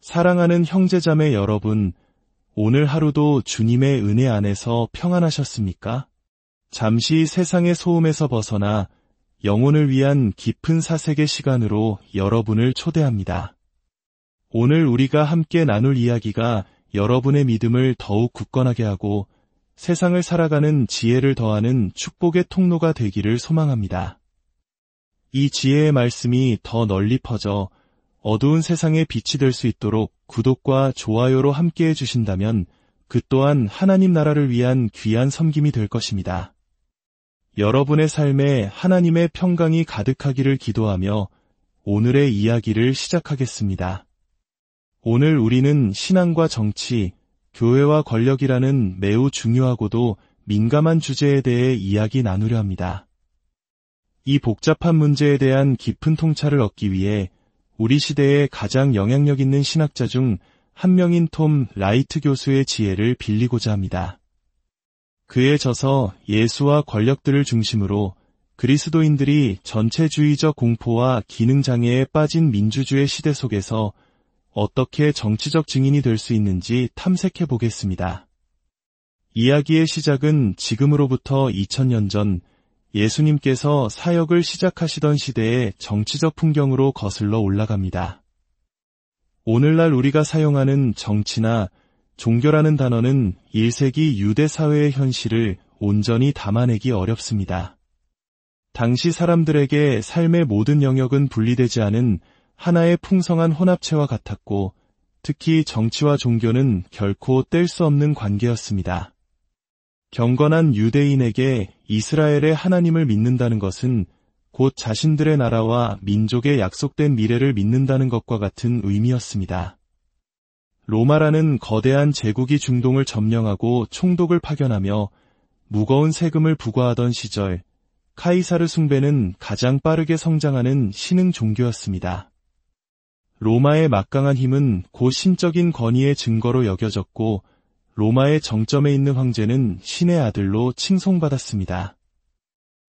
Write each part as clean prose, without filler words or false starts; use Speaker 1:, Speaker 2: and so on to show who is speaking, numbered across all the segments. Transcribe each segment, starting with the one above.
Speaker 1: 사랑하는 형제자매 여러분, 오늘 하루도 주님의 은혜 안에서 평안하셨습니까? 잠시 세상의 소음에서 벗어나 영혼을 위한 깊은 사색의 시간으로 여러분을 초대합니다. 오늘 우리가 함께 나눌 이야기가 여러분의 믿음을 더욱 굳건하게 하고 세상을 살아가는 지혜를 더하는 축복의 통로가 되기를 소망합니다. 이 지혜의 말씀이 더 널리 퍼져 어두운 세상에 빛이 될 수 있도록 구독과 좋아요로 함께해 주신다면 그 또한 하나님 나라를 위한 귀한 섬김이 될 것입니다. 여러분의 삶에 하나님의 평강이 가득하기를 기도하며 오늘의 이야기를 시작하겠습니다. 오늘 우리는 신앙과 정치, 교회와 권력이라는 매우 중요하고도 민감한 주제에 대해 이야기 나누려 합니다. 이 복잡한 문제에 대한 깊은 통찰을 얻기 위해 우리 시대의 가장 영향력 있는 신학자 중 한 명인 톰 라이트 교수의 지혜를 빌리고자 합니다. 그의 저서 예수와 권력들을 중심으로 그리스도인들이 전체주의적 공포와 기능장애에 빠진 민주주의 시대 속에서 어떻게 정치적 증인이 될 수 있는지 탐색해 보겠습니다. 이야기의 시작은 지금으로부터 2000년 전 예수님께서 사역을 시작하시던 시대의 정치적 풍경으로 거슬러 올라갑니다. 오늘날 우리가 사용하는 정치나 종교라는 단어는 1세기 유대 사회의 현실을 온전히 담아내기 어렵습니다. 당시 사람들에게 삶의 모든 영역은 분리되지 않은 하나의 풍성한 혼합체와 같았고 특히 정치와 종교는 결코 뗄 수 없는 관계였습니다. 경건한 유대인에게 이스라엘의 하나님을 믿는다는 것은 곧 자신들의 나라와 민족의 약속된 미래를 믿는다는 것과 같은 의미였습니다. 로마라는 거대한 제국이 중동을 점령하고 총독을 파견하며 무거운 세금을 부과하던 시절 카이사르 숭배는 가장 빠르게 성장하는 신흥 종교였습니다. 로마의 막강한 힘은 곧 신적인 권위의 증거로 여겨졌고 로마의 정점에 있는 황제는 신의 아들로 칭송받았습니다.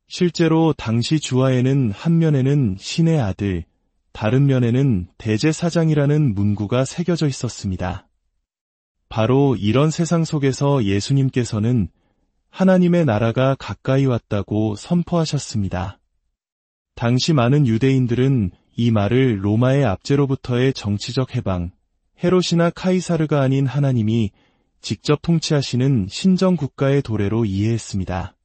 Speaker 1: 실제로 당시 주화에는 한 면에는 신의 아들, 다른 면에는 대제사장이라는 문구가 새겨져 있었습니다. 바로 이런 세상 속에서 예수님께서는 하나님의 나라가 가까이 왔다고 선포하셨습니다. 당시 많은 유대인들은 이 말을 로마의 압제로부터의 정치적 해방, 헤롯이나 카이사르가 아닌 하나님이 직접 통치하시는 신정 국가의 도래로 이해했습니다.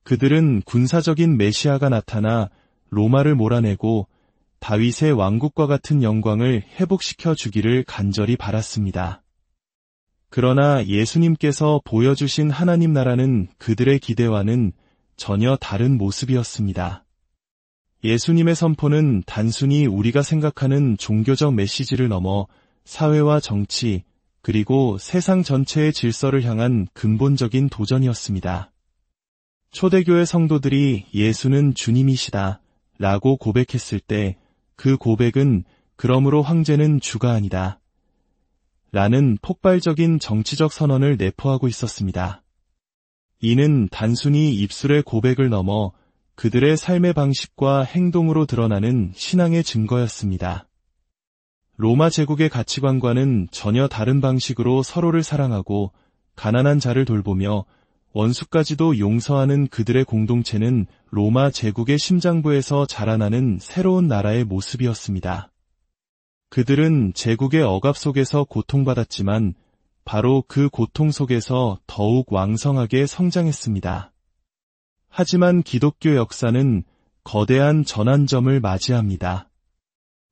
Speaker 1: 그들은 군사적인 메시아가 나타나 로마를 몰아내고 다윗의 왕국과 같은 영광을 회복시켜 주기를 간절히 바랐습니다. 그러나 예수님께서 보여주신 하나님 나라는 그들의 기대와는 전혀 다른 모습이었습니다. 예수님의 선포는 단순히 우리가 생각하는 종교적 메시지를 넘어 사회와 정치, 그리고 세상 전체의 질서를 향한 근본적인 도전이었습니다. 초대교회 성도들이 예수는 주님이시다 라고 고백했을 때 그 고백은 그러므로 황제는 주가 아니다 라는 폭발적인 정치적 선언을 내포하고 있었습니다. 이는 단순히 입술의 고백을 넘어 그들의 삶의 방식과 행동으로 드러나는 신앙의 증거였습니다. 로마 제국의 가치관과는 전혀 다른 방식으로 서로를 사랑하고 가난한 자를 돌보며 원수까지도 용서하는 그들의 공동체는 로마 제국의 심장부에서 자라나는 새로운 나라의 모습이었습니다. 그들은 제국의 억압 속에서 고통받았지만 바로 그 고통 속에서 더욱 왕성하게 성장했습니다. 하지만 기독교 역사는 거대한 전환점을 맞이합니다.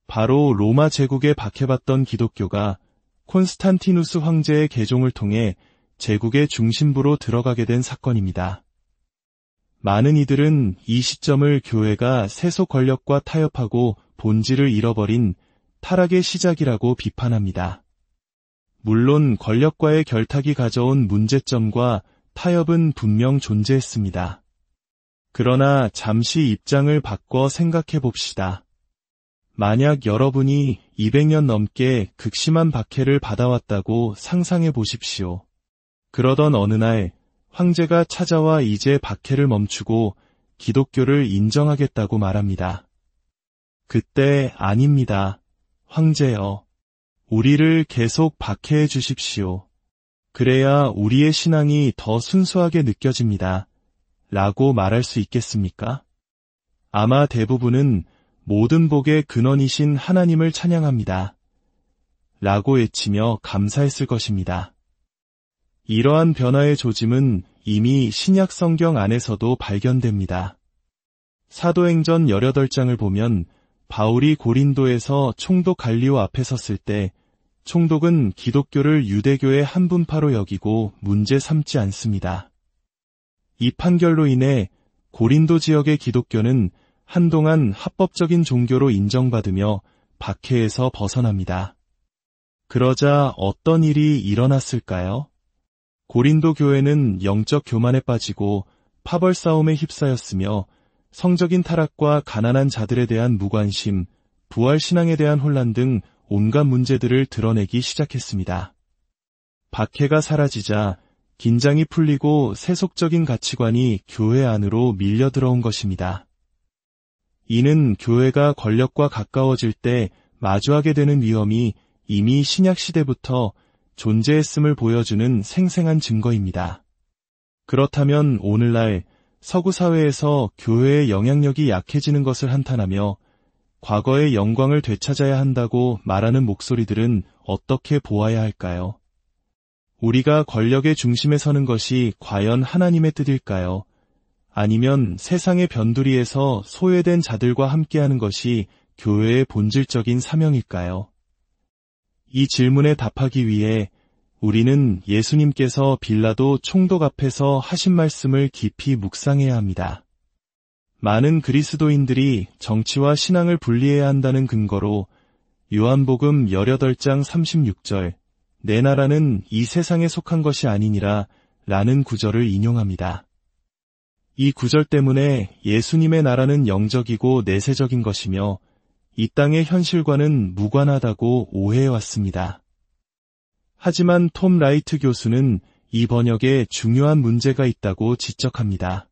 Speaker 1: 바로 로마 제국에 박해받던 기독교가 콘스탄티누스 황제의 개종을 통해 제국의 중심부로 들어가게 된 사건입니다. 많은 이들은 이 시점을 교회가 세속 권력과 타협하고 본질을 잃어버린 타락의 시작이라고 비판합니다. 물론 권력과의 결탁이 가져온 문제점과 타협은 분명 존재했습니다. 그러나 잠시 입장을 바꿔 생각해 봅시다. 만약 여러분이 200년 넘게 극심한 박해를 받아왔다고 상상해 보십시오. 그러던 어느 날 황제가 찾아와 이제 박해를 멈추고 기독교를 인정하겠다고 말합니다. 그때 아닙니다. 황제여. 우리를 계속 박해해 주십시오. 그래야 우리의 신앙이 더 순수하게 느껴집니다. 라고 말할 수 있겠습니까? 아마 대부분은 모든 복의 근원이신 하나님을 찬양합니다. 라고 외치며 감사했을 것입니다. 이러한 변화의 조짐은 이미 신약 성경 안에서도 발견됩니다. 사도행전 18장을 보면 바울이 고린도에서 총독 갈리오 앞에 섰을 때 총독은 기독교를 유대교의 한 분파로 여기고 문제 삼지 않습니다. 이 판결로 인해 고린도 지역의 기독교는 한동안 합법적인 종교로 인정받으며 박해에서 벗어납니다. 그러자 어떤 일이 일어났을까요? 고린도 교회는 영적 교만에 빠지고 파벌 싸움에 휩싸였으며 성적인 타락과 가난한 자들에 대한 무관심, 부활 신앙에 대한 혼란 등 온갖 문제들을 드러내기 시작했습니다. 박해가 사라지자 긴장이 풀리고 세속적인 가치관이 교회 안으로 밀려 들어온 것입니다. 이는 교회가 권력과 가까워질 때 마주하게 되는 위험이 이미 신약 시대부터 존재했음을 보여주는 생생한 증거입니다. 그렇다면 오늘날 서구 사회에서 교회의 영향력이 약해지는 것을 한탄하며 과거의 영광을 되찾아야 한다고 말하는 목소리들은 어떻게 보아야 할까요? 우리가 권력의 중심에 서는 것이 과연 하나님의 뜻일까요? 아니면 세상의 변두리에서 소외된 자들과 함께하는 것이 교회의 본질적인 사명일까요? 이 질문에 답하기 위해 우리는 예수님께서 빌라도 총독 앞에서 하신 말씀을 깊이 묵상해야 합니다. 많은 그리스도인들이 정치와 신앙을 분리해야 한다는 근거로 요한복음 18장 36절 내 나라는 이 세상에 속한 것이 아니니라 라는 구절을 인용합니다. 이 구절 때문에 예수님의 나라는 영적이고 내세적인 것이며 이 땅의 현실과는 무관하다고 오해해왔습니다. 하지만 톰 라이트 교수는 이 번역에 중요한 문제가 있다고 지적합니다.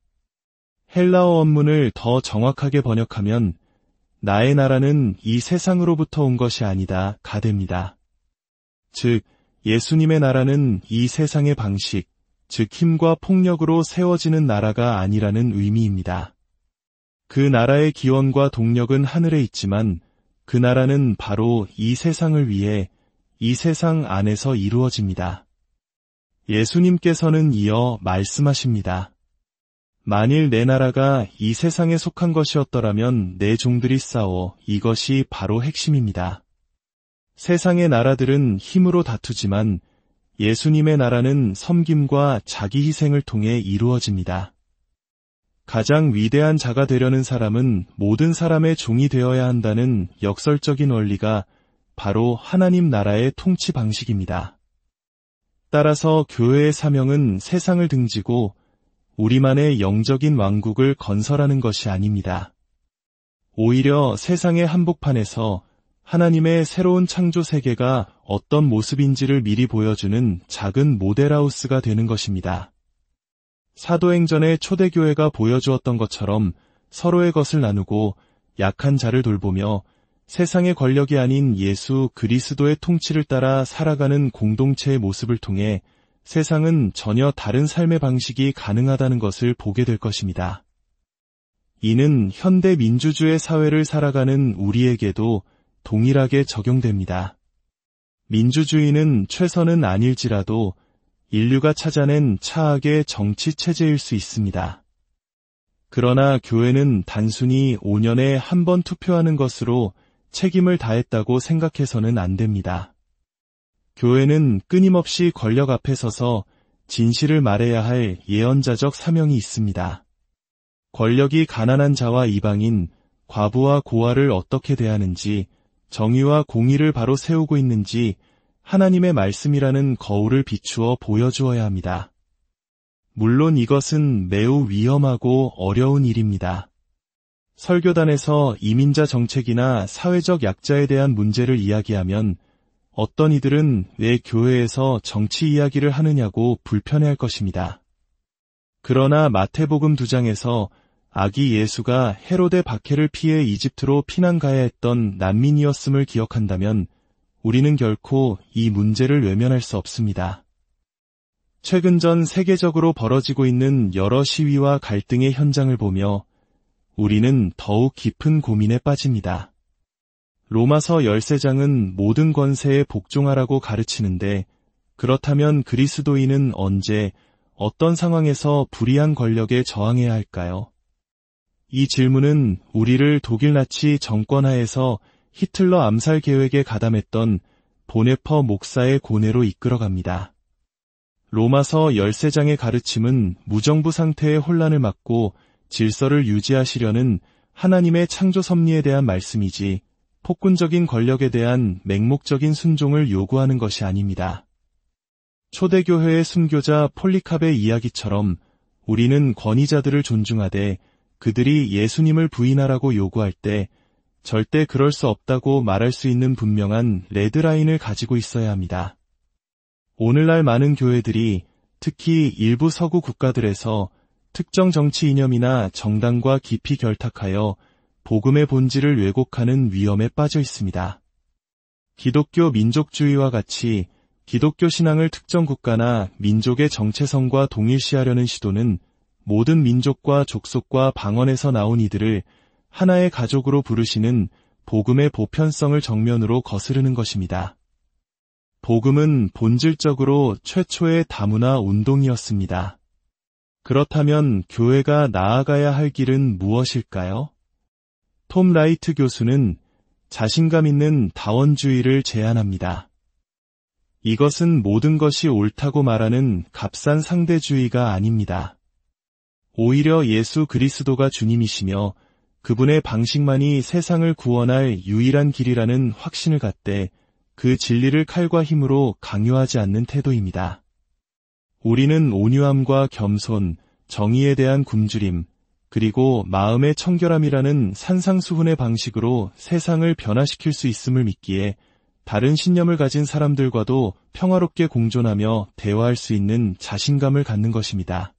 Speaker 1: 헬라어 원문을 더 정확하게 번역하면 나의 나라는 이 세상으로부터 온 것이 아니다 가 됩니다. 즉 예수님의 나라는 이 세상의 방식, 즉 힘과 폭력으로 세워지는 나라가 아니라는 의미입니다. 그 나라의 기원과 동력은 하늘에 있지만 그 나라는 바로 이 세상을 위해 이 세상 안에서 이루어집니다. 예수님께서는 이어 말씀하십니다. 만일 내 나라가 이 세상에 속한 것이었더라면 내 종들이 싸워 이것이 바로 핵심입니다. 세상의 나라들은 힘으로 다투지만 예수님의 나라는 섬김과 자기 희생을 통해 이루어집니다. 가장 위대한 자가 되려는 사람은 모든 사람의 종이 되어야 한다는 역설적인 원리가 바로 하나님 나라의 통치 방식입니다. 따라서 교회의 사명은 세상을 등지고 우리만의 영적인 왕국을 건설하는 것이 아닙니다. 오히려 세상의 한복판에서 하나님의 새로운 창조 세계가 어떤 모습인지를 미리 보여주는 작은 모델하우스가 되는 것입니다. 사도행전의 초대교회가 보여주었던 것처럼 서로의 것을 나누고 약한 자를 돌보며 세상의 권력이 아닌 예수 그리스도의 통치를 따라 살아가는 공동체의 모습을 통해 세상은 전혀 다른 삶의 방식이 가능하다는 것을 보게 될 것입니다. 이는 현대 민주주의 사회를 살아가는 우리에게도 동일하게 적용됩니다. 민주주의는 최선은 아닐지라도 인류가 찾아낸 차악의 정치 체제일 수 있습니다. 그러나 교회는 단순히 5년에 한 번 투표하는 것으로 책임을 다했다고 생각해서는 안 됩니다. 교회는 끊임없이 권력 앞에 서서 진실을 말해야 할 예언자적 사명이 있습니다. 권력이 가난한 자와 이방인, 과부와 고아를 어떻게 대하는지, 정의와 공의를 바로 세우고 있는지 하나님의 말씀이라는 거울을 비추어 보여주어야 합니다. 물론 이것은 매우 위험하고 어려운 일입니다. 설교단에서 이민자 정책이나 사회적 약자에 대한 문제를 이야기하면 어떤 이들은 왜 교회에서 정치 이야기를 하느냐고 불편해할 것입니다. 그러나 마태복음 2장에서 아기 예수가 헤로데 박해를 피해 이집트로 피난 가야 했던 난민이었음을 기억한다면 우리는 결코 이 문제를 외면할 수 없습니다. 최근 전 세계적으로 벌어지고 있는 여러 시위와 갈등의 현장을 보며 우리는 더욱 깊은 고민에 빠집니다. 로마서 13장은 모든 권세에 복종하라고 가르치는데 그렇다면 그리스도인은 언제 어떤 상황에서 불의한 권력에 저항해야 할까요? 이 질문은 우리를 독일 나치 정권하에서 히틀러 암살 계획에 가담했던 보네퍼 목사의 고뇌로 이끌어갑니다. 로마서 13장의 가르침은 무정부 상태의 혼란을 막고 질서를 유지하시려는 하나님의 창조 섭리에 대한 말씀이지 폭군적인 권력에 대한 맹목적인 순종을 요구하는 것이 아닙니다. 초대교회의 순교자 폴리캅의 이야기처럼 우리는 권위자들을 존중하되 그들이 예수님을 부인하라고 요구할 때 절대 그럴 수 없다고 말할 수 있는 분명한 레드라인을 가지고 있어야 합니다. 오늘날 많은 교회들이 특히 일부 서구 국가들에서 특정 정치 이념이나 정당과 깊이 결탁하여 복음의 본질을 왜곡하는 위험에 빠져 있습니다. 기독교 민족주의와 같이 기독교 신앙을 특정 국가나 민족의 정체성과 동일시하려는 시도는 모든 민족과 족속과 방언에서 나온 이들을 하나의 가족으로 부르시는 복음의 보편성을 정면으로 거스르는 것입니다. 복음은 본질적으로 최초의 다문화 운동이었습니다. 그렇다면 교회가 나아가야 할 길은 무엇일까요? 톰 라이트 교수는 자신감 있는 다원주의를 제안합니다. 이것은 모든 것이 옳다고 말하는 값싼 상대주의가 아닙니다. 오히려 예수 그리스도가 주님이시며 그분의 방식만이 세상을 구원할 유일한 길이라는 확신을 갖되 그 진리를 칼과 힘으로 강요하지 않는 태도입니다. 우리는 온유함과 겸손, 정의에 대한 굶주림, 그리고 마음의 청결함이라는 산상수훈의 방식으로 세상을 변화시킬 수 있음을 믿기에 다른 신념을 가진 사람들과도 평화롭게 공존하며 대화할 수 있는 자신감을 갖는 것입니다.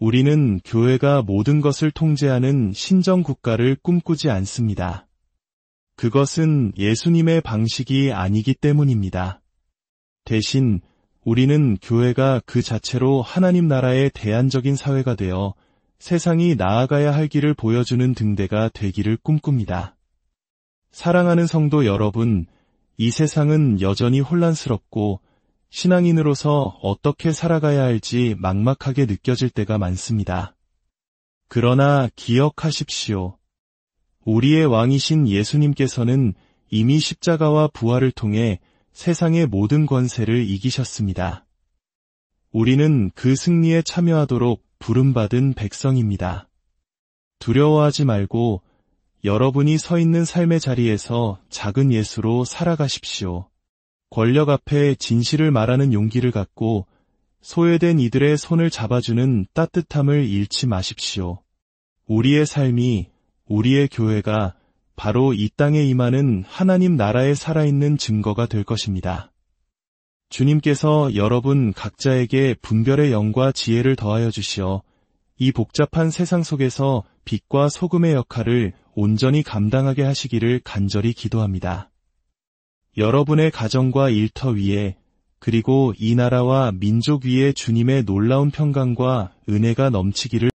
Speaker 1: 우리는 교회가 모든 것을 통제하는 신정국가를 꿈꾸지 않습니다. 그것은 예수님의 방식이 아니기 때문입니다. 대신 우리는 교회가 그 자체로 하나님 나라의 대안적인 사회가 되어 세상이 나아가야 할 길을 보여주는 등대가 되기를 꿈꿉니다. 사랑하는 성도 여러분, 이 세상은 여전히 혼란스럽고 신앙인으로서 어떻게 살아가야 할지 막막하게 느껴질 때가 많습니다. 그러나 기억하십시오. 우리의 왕이신 예수님께서는 이미 십자가와 부활을 통해 세상의 모든 권세를 이기셨습니다. 우리는 그 승리에 참여하도록 부름받은 백성입니다. 두려워하지 말고 여러분이 서 있는 삶의 자리에서 작은 예수로 살아가십시오. 권력 앞에 진실을 말하는 용기를 갖고 소외된 이들의 손을 잡아주는 따뜻함을 잃지 마십시오. 우리의 삶이, 우리의 교회가 바로 이 땅에 임하는 하나님 나라에 살아있는 증거가 될 것입니다. 주님께서 여러분 각자에게 분별의 영과 지혜를 더하여 주시어 이 복잡한 세상 속에서 빛과 소금의 역할을 온전히 감당하게 하시기를 간절히 기도합니다. 여러분의 가정과 일터 위에 그리고 이 나라와 민족 위에 주님의 놀라운 평강과 은혜가 넘치기를